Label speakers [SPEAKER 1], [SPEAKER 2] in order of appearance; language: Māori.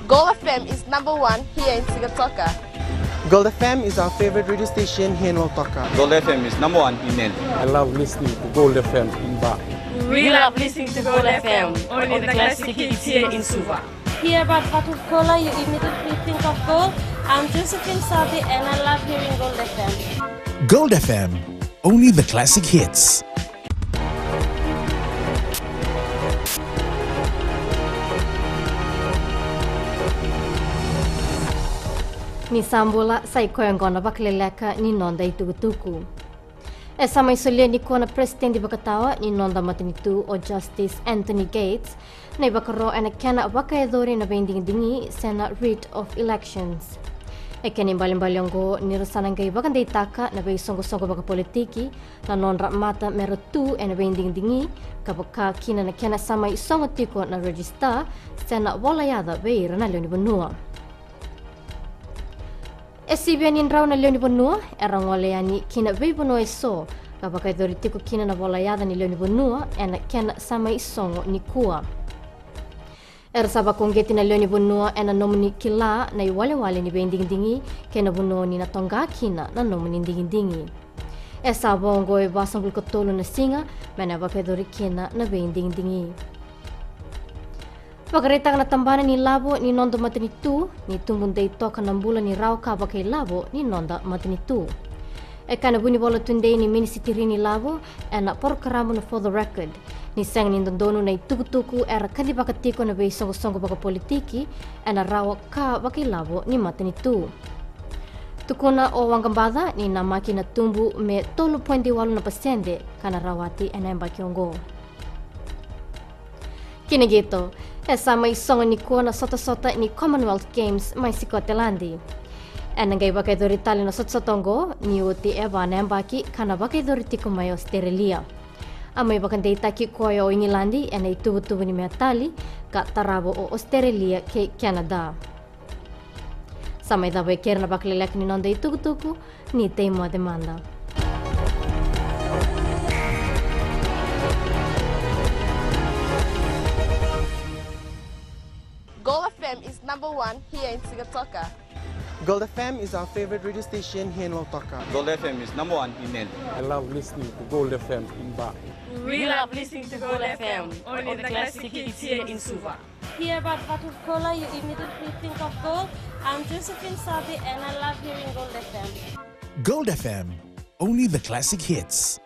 [SPEAKER 1] Gold FM is #1 here in Sigatoka.
[SPEAKER 2] Gold FM is our favorite radio station here in Lautoka.
[SPEAKER 3] Gold FM is #1 in Nel.
[SPEAKER 4] I love listening to Gold FM in Ba.
[SPEAKER 5] We love listening to Gold FM, only the classic hits here in Suva.
[SPEAKER 6] Hear about bottled cola, you immediately think of gold. I'm Josephine Sabi and I love hearing Gold FM.
[SPEAKER 7] Gold FM, only the classic hits.
[SPEAKER 8] Ni sambola sai koyongo na vakaleleka ni nonda itugutuku. E sama isolia ni kona presidenti bakatawa ni nonda matinitu o Justice Anthony Gates na ibakaro ana kena wakaedori na bending-dingi sena writ of elections. E keni mbali-mbaliongo ni rasanangay bakandeitaka na beisongo-songo baka politiki na nonra mata meratu na bending-dingi kapaka kina na kena sama isongo tiko na register sena walayada beira na leoni banua. SCBN indraw na leoni banua erang walayani kina vei banua iso kapaka idoritiku kina na walayada ni leoni banua ena kena sama isongo ni kua. Era saba kongeti na leoni banua ena nomini kila na iwale-wale ni bending-dingi kena banua ni na tonga kina na nomini ding-dingi. E saba ongo e basang katolo na singa mena baka idori kina na bending-dingi. Pagkaritang natambana ni labo ni nonda matinitu, ni tumbun day toka ng bulan ni rao kaba kay labo ni nonda matinitu. E kana buni bola tunday ni minisitiri ni labo, e na por karamo na for the record, ni sang ni dondono na itugutuku era kadibakatiko na bay songo-songo baka politiki, e na rao kaba kay labo ni matinitu. Tukuna o wanggambada ni namaki na tumbu me 3.8% kana rawati e na mbakiongo. Kinigito, esa may songo ni kuwa na sota-sota ni Commonwealth Games may sikotelandi. E nangay bakay doritali na sot-sotongo ni uti eba na mbaki kana bakay doriti ko may Australia. Amay bakanday taki kuwa o Ingilandi e na itubo-tubo ni metali ka tarabo o Australia kay Canada. Sa may dabay kera na bakaleleka ni nonda itugo-tugo ni temo demanda.
[SPEAKER 1] Gold FM is #1 here in Sigatoka.
[SPEAKER 2] Gold FM is our favorite radio station here in Lautoka.
[SPEAKER 3] Gold FM is #1 in Nel.
[SPEAKER 4] I love listening to Gold FM in Ba.
[SPEAKER 5] We love listening to Gold FM, only the classic hits here in Suva.
[SPEAKER 6] Hear about bottled cola, you immediately think of gold. I'm Josephine Sabi and I love hearing Gold FM.
[SPEAKER 7] Gold FM, only the classic hits.